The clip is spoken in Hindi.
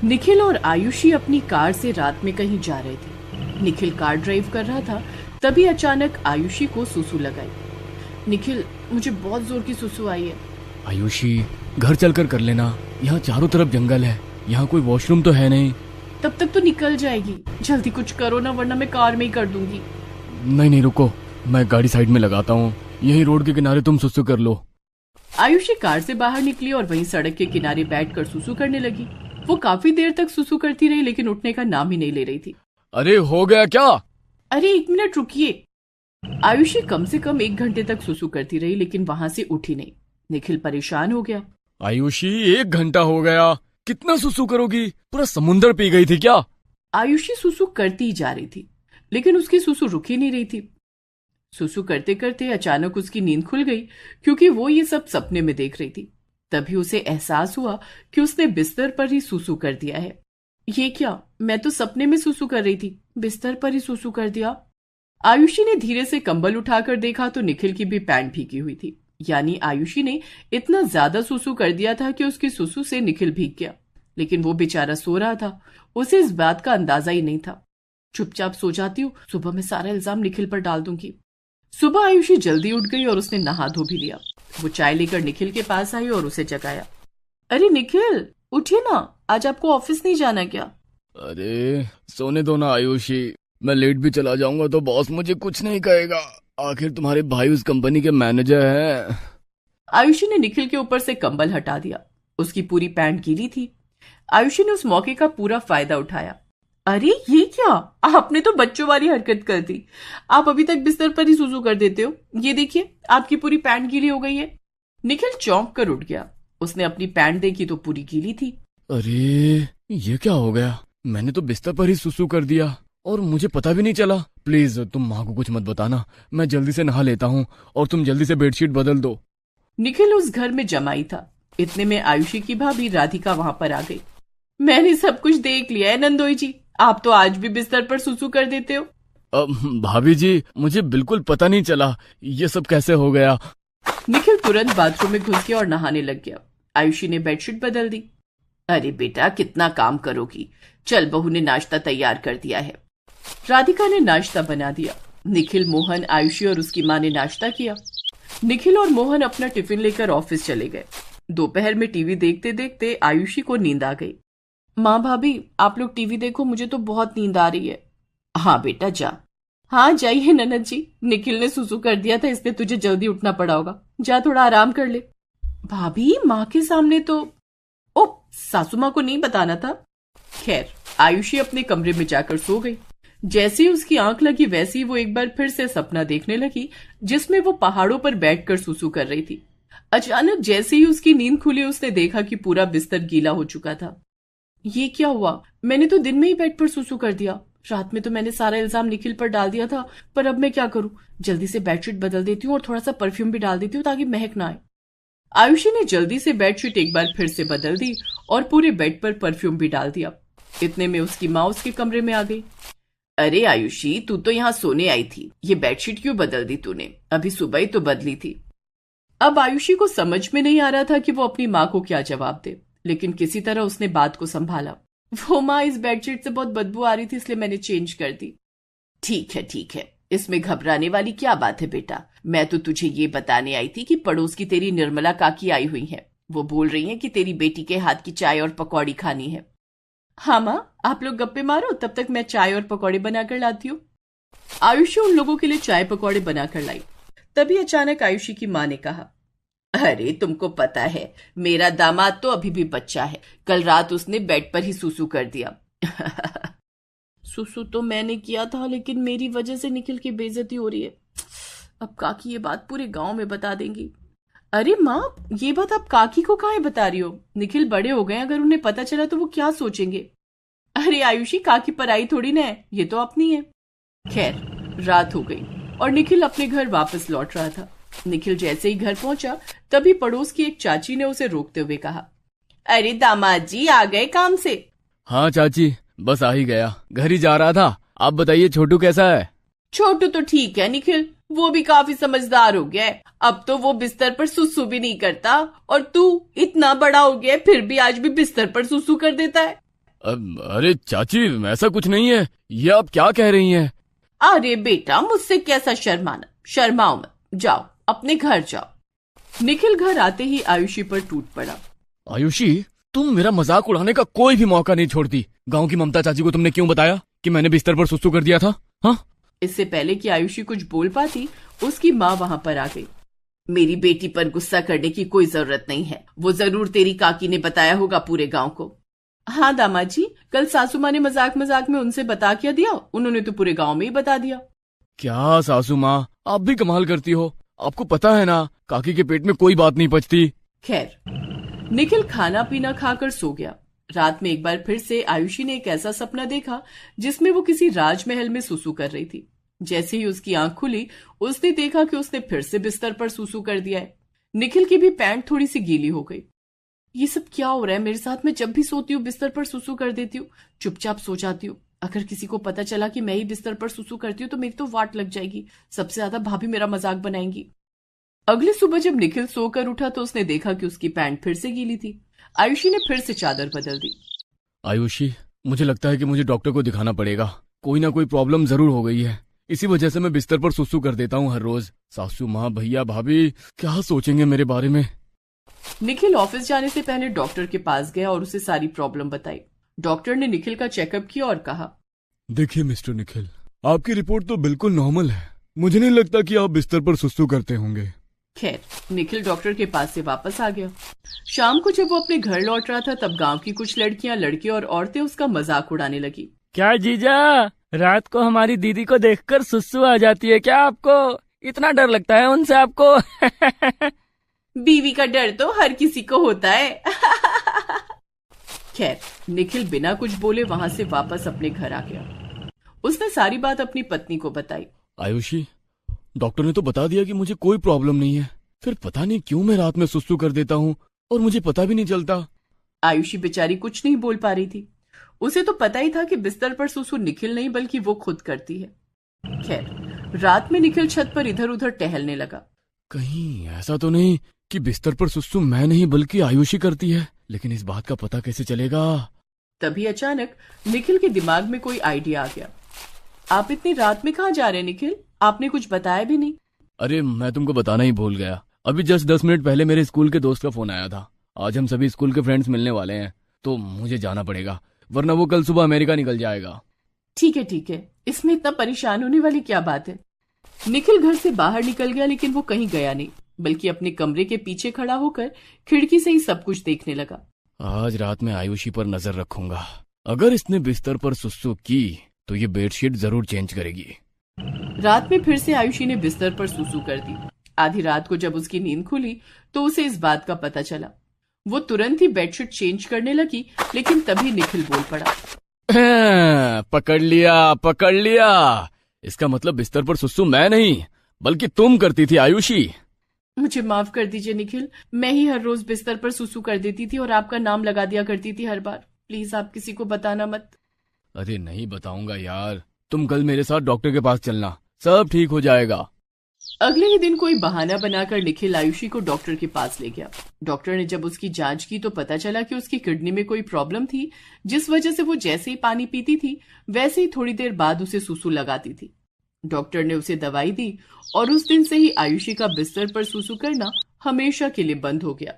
निखिल और आयुषी अपनी कार से रात में कहीं जा रहे थे। निखिल कार ड्राइव कर रहा था, तभी अचानक आयुषी को सुसु लगाई। निखिल, मुझे बहुत जोर की सुसु आई है। आयुषी, घर चलकर कर लेना, यहाँ चारों तरफ जंगल है, यहाँ कोई वॉशरूम तो है नहीं। तब तक तो निकल जाएगी, जल्दी कुछ करो ना, वरना मैं कार में ही कर दूंगी। नहीं रुको, मैं गाड़ी साइड में लगाता हूँ, यही रोड के किनारे तुम सुसु कर लो। आयुषी कार से बाहर निकली और वहीं सड़क के किनारे बैठकर सुसु करने लगी। वो काफी देर तक सुसु करती रही, लेकिन उठने का नाम ही नहीं ले रही थी। अरे हो गया क्या? अरे 1 मिनट रुकिए। आयुषी कम से कम 1 घंटे तक सुसु करती रही, लेकिन वहां से उठी नहीं। निखिल परेशान हो गया। आयुषी, 1 घंटा हो गया, कितना सुसु करोगी? पूरा समुंदर पी गई थी क्या? आयुषी सुसु करती ही जा रही थी, लेकिन उसकी सुसु रुक ही नहीं रही थी। सुसु करते करते अचानक उसकी नींद खुल गई, क्योंकि वो ये सब सपने में देख रही थी। तभी उसे एहसास हुआ कि उसने बिस्तर पर ही सुसु कर दिया है। ये क्या, मैं तो सपने में सुसु कर रही थी, बिस्तर पर ही सुसु कर दिया। आयुषी ने धीरे से कंबल उठाकर देखा तो निखिल की भी पैंट भीगी हुई थी। यानी आयुषी ने इतना ज्यादा सुसु कर दिया था कि उसकी सुसु से निखिल भीग गया। लेकिन वो बेचारा सो रहा था, उसे इस बात का अंदाजा ही नहीं था। चुपचाप सो जाती हूँ, सुबह मैं सारा इल्जाम निखिल पर डाल दूंगी। सुबह आयुषी जल्दी उठ गई और उसने नहा धो भी लिया। वो चाय लेकर निखिल के पास आई और उसे जगाया। अरे निखिल, उठिए ना, आज आपको ऑफिस नहीं जाना क्या? अरे सोने दो ना आयुषी, मैं लेट भी चला जाऊंगा तो बॉस मुझे कुछ नहीं कहेगा, आखिर तुम्हारे भाई उस कंपनी के मैनेजर हैं। आयुषी ने निखिल के ऊपर से कंबल हटा दिया। उसकी पूरी पैंट गीली थी। आयुषी ने उस मौके का पूरा फायदा उठाया। अरे ये क्या, आपने तो बच्चों वाली हरकत कर दी। आप अभी तक बिस्तर पर ही सुसु कर देते हो। ये देखिए, आपकी पूरी पैंट गीली हो गई है। निखिल चौंक कर उठ गया। उसने अपनी पैंट देखी तो पूरी गीली थी। अरे ये क्या हो गया, मैंने तो बिस्तर पर ही सुसु कर दिया और मुझे पता भी नहीं चला। प्लीज तुम माँ को कुछ मत बताना, मैं जल्दी से नहा लेता हूँ और तुम जल्दी से बेडशीट बदल दो। निखिल उस घर में जमाई था। इतने में आयुषी की भाभी राधिका वहां पर आ गई। मैंने सब कुछ देख लिया है नंदोई जी, आप तो आज भी बिस्तर पर सुसु कर देते हो। भाभी जी, मुझे बिल्कुल पता नहीं चला, ये सब कैसे हो गया। निखिल तुरंत बाथरूम में घुस गया और नहाने लग गया। आयुषी ने बेडशीट बदल दी। अरे बेटा, कितना काम करोगी, चल बहू ने नाश्ता तैयार कर दिया है। राधिका ने नाश्ता बना दिया। निखिल, मोहन, आयुषी और उसकी माँ ने नाश्ता किया। निखिल और मोहन अपना टिफिन लेकर ऑफिस चले गए। दोपहर में टीवी देखते देखते आयुषी को नींद आ गई। माँ, भाभी, आप लोग टीवी देखो, मुझे तो बहुत नींद आ रही है। हाँ बेटा जा। हाँ जाइए ननद जी, निखिल ने सुसु कर दिया था, इसलिए तुझे जल्दी उठना पड़ा होगा। जा थोड़ा आराम कर ले। भाभी, माँ के सामने तो ओ, सासू माँ को नहीं बताना था। खैर, आयुषी अपने कमरे में जाकर सो गई। जैसे ही उसकी आंख लगी, वैसे ही वो एक बार फिर से सपना देखने लगी, जिसमें वो पहाड़ों पर बैठकर सुसु कर रही थी। अचानक जैसे ही उसकी नींद खुली, उसने देखा कि पूरा बिस्तर गीला हो चुका था। ये क्या हुआ, मैंने तो दिन में ही बेड पर सुसु कर दिया। रात में तो मैंने सारा इल्जाम निखिल पर डाल दिया था, पर अब मैं क्या करूं? जल्दी से बेडशीट बदल देती हूँ और थोड़ा सा परफ्यूम भी डाल देती हूँ ताकि महक ना आए। आयुषी ने जल्दी से बेडशीट एक बार फिर से बदल दी और पूरे बेड पर परफ्यूम भी डाल दिया। इतने में उसकी माँ उसके कमरे में आ गई। अरे आयुषी, तू तो यहाँ सोने आई थी, ये बेडशीट क्यों बदल दी तूने? अभी सुबह ही तो बदली थी। अब आयुषी को समझ में नहीं आ रहा था कि वो अपनी माँ को क्या जवाब दे, लेकिन किसी तरह उसने बात को संभाला। वो माँ, इस बेडशीट से बहुत बदबू आ रही थी, इसलिए मैंने चेंज कर दी। ठीक है, इसमें घबराने वाली क्या बात है बेटा। मैं तो तुझे ये बताने आई थी कि पड़ोस की तेरी निर्मला काकी आई हुई है। वो बोल रही हैं कि तेरी बेटी के हाथ की चाय और पकौड़ी खानी है। हाँ माँ, आप लोग गप्पे मारो, तब तक मैं चाय और पकौड़े बनाकर लाती हूँ। आयुषी उन लोगों के लिए चाय पकौड़े बनाकर लाई। तभी अचानक आयुषी की माँ ने कहा, अरे तुमको पता है, मेरा दामाद तो अभी भी बच्चा है। कल रात उसने बेड पर ही सुसु कर दिया। सुसु तो मैंने किया था, लेकिन मेरी वजह से निखिल की बेइज्जती हो रही है। अब काकी ये बात पूरे गांव में बता देंगी। अरे माँ, ये बात आप काकी को काहे बता रही हो? निखिल बड़े हो गए, अगर उन्हें पता चला तो वो क्या सोचेंगे? अरे आयुषी, काकी पराई थोड़ी ना है, ये तो अपनी है। खैर, रात हो गई और निखिल अपने घर वापस लौट रहा था। निखिल जैसे ही घर पहुंचा, तभी पड़ोस की एक चाची ने उसे रोकते हुए कहा, अरे दामाद जी, आ गए काम से? हाँ चाची, बस आ ही गया, घर ही जा रहा था। आप बताइए, छोटू कैसा है? छोटू तो ठीक है निखिल, वो भी काफी समझदार हो गया है। अब तो वो बिस्तर पर सुसु भी नहीं करता, और तू इतना बड़ा हो गया फिर भी आज भी बिस्तर पर सुसु कर देता है। अरे चाची, ऐसा कुछ नहीं है। ये आप क्या कह रही हैं? अरे बेटा, मुझसे कैसा शर्माना, शर्माओ मत, जाओ अपने घर जाओ। निखिल घर आते ही आयुषी पर टूट पड़ा। आयुषी, तुम मेरा मजाक उड़ाने का कोई भी मौका नहीं छोड़ती। गांव की ममता चाची को तुमने क्यों बताया कि मैंने बिस्तर पर सुसु कर दिया था? हाँ? इससे पहले कि आयुषी कुछ बोल पाती, उसकी माँ वहां पर आ गई। मेरी बेटी पर गुस्सा करने की कोई जरूरत नहीं है, वो जरूर तेरी काकी ने बताया होगा पूरे गांव को। हाँ दामाद जी, कल सासू माँ ने मजाक मजाक में उनसे बता क्या दिया, उन्होंने तो पूरे गांव में ही बता दिया। क्या सासू माँ, आप भी कमाल करती हो। आपको पता है ना, काकी के पेट में कोई बात नहीं पचती। खैर, निखिल खाना पीना खाकर सो गया। रात में एक बार फिर से आयुषी ने एक ऐसा सपना देखा जिसमें वो किसी राजमहल में सुसु कर रही थी। जैसे ही उसकी आंख खुली, उसने देखा कि उसने फिर से बिस्तर पर सुसु कर दिया है। निखिल की भी पैंट थोड़ी सी गीली हो गई। ये सब क्या हो रहा है मेरे साथ? मैं जब भी सोती हूँ बिस्तर पर सुसु कर देती हूँ, चुपचाप सो जाती हूँ। अगर किसी को पता चला कि मैं ही बिस्तर पर सुसु करती हूँ तो मेरी तो वाट लग जाएगी। सबसे ज्यादा भाभी मेरा मजाक बनाएंगी। अगली सुबह जब निखिल सोकर उठा तो उसने देखा कि उसकी पैंट फिर से गीली थी। आयुषी ने फिर से चादर बदल दी। आयुषी, मुझे लगता है कि मुझे डॉक्टर को दिखाना पड़ेगा। कोई ना कोई प्रॉब्लम जरूर हो गई है। इसी वजह से मैं बिस्तर पर सुसु कर देता हूँ हर रोज। सासू माँ, भैया, भाभी क्या सोचेंगे मेरे बारे में? निखिल ऑफिस जाने से पहले डॉक्टर के पास गया और उसे सारी प्रॉब्लम बताई। डॉक्टर ने निखिल का चेकअप किया और कहा, देखिए मिस्टर निखिल, आपकी रिपोर्ट तो बिल्कुल नॉर्मल है। मुझे नहीं लगता कि आप बिस्तर पर सुसु करते होंगे। खैर, निखिल डॉक्टर के पास से वापस आ गया। शाम को जब वो अपने घर लौट रहा था तब गांव की कुछ लड़कियां, लड़के और औरतें उसका मजाक उड़ाने लगी। क्या जीजा, रात को हमारी दीदी को देखकर सुसु आ जाती है क्या आपको? इतना डर लगता है उनसे आपको? बीवी का डर तो हर किसी को होता है। खैर, निखिल बिना कुछ बोले वहां से वापस अपने घर आ गया। उसने सारी बात अपनी पत्नी को बताई। आयुषी, डॉक्टर ने तो बता दिया कि मुझे कोई प्रॉब्लम नहीं है, फिर पता नहीं क्यों मैं रात में सुसु कर देता हूँ और मुझे पता भी नहीं चलता। आयुषी बेचारी कुछ नहीं बोल पा रही थी। उसे तो पता ही था कि बिस्तर पर सुसु निखिल नहीं बल्कि वो खुद करती है। खैर, रात में निखिल छत पर इधर उधर टहलने लगा। कहीं ऐसा तो नहीं कि बिस्तर पर सुसु मैं नहीं बल्कि आयुषी करती है? लेकिन इस बात का पता कैसे चलेगा? तभी अचानक निखिल के दिमाग में कोई आइडिया आ गया। आप इतनी रात में कहाँ जा रहे हैं निखिल? आपने कुछ बताया भी नहीं। अरे, मैं तुमको बताना ही भूल गया। अभी जस्ट 10 मिनट पहले मेरे स्कूल के दोस्त का फोन आया था। आज हम सभी स्कूल के फ्रेंड्स मिलने वाले हैं, तो मुझे जाना पड़ेगा, वरना वो कल सुबह अमेरिका निकल जाएगा। ठीक है, इसमें इतना परेशान होने वाली क्या बात है? निखिल घर से बाहर निकल गया, लेकिन वो कहीं गया नहीं, बल्कि अपने कमरे के पीछे खड़ा होकर खिड़की से ही सब कुछ देखने लगा। आज रात में आयुषी पर नजर रखूंगा। अगर इसने बिस्तर पर सुसु की तो ये बेडशीट जरूर चेंज करेगी। रात में फिर से आयुषी ने बिस्तर पर सुसु कर दी। आधी रात को जब उसकी नींद खुली तो उसे इस बात का पता चला। वो तुरंत ही बेडशीट चेंज करने लगी, लेकिन तभी निखिल बोल पड़ा, पकड़ लिया। इसका मतलब बिस्तर पर सुसु मैं नहीं बल्कि तुम करती थी आयुषी। मुझे माफ कर दीजिए निखिल, मैं ही हर रोज बिस्तर पर सुसु कर देती थी और आपका नाम लगा दिया करती थी हर बार। प्लीज आप किसी को बताना मत। अरे नहीं बताऊंगा यार, तुम कल मेरे साथ डॉक्टर के पास चलना, सब ठीक हो जाएगा। अगले ही दिन कोई बहाना बनाकर निखिल आयुषी को डॉक्टर के पास ले गया। डॉक्टर ने जब उसकी जांच की तो पता चला कि उसकी किडनी में कोई प्रॉब्लम थी, जिस वजह से वो जैसे ही पानी पीती थी वैसे ही थोड़ी देर बाद उसे सुसु लगाती थी। डॉक्टर ने उसे दवाई दी और उस दिन से ही आयुषी का बिस्तर पर सुसु करना हमेशा के लिए बंद हो गया।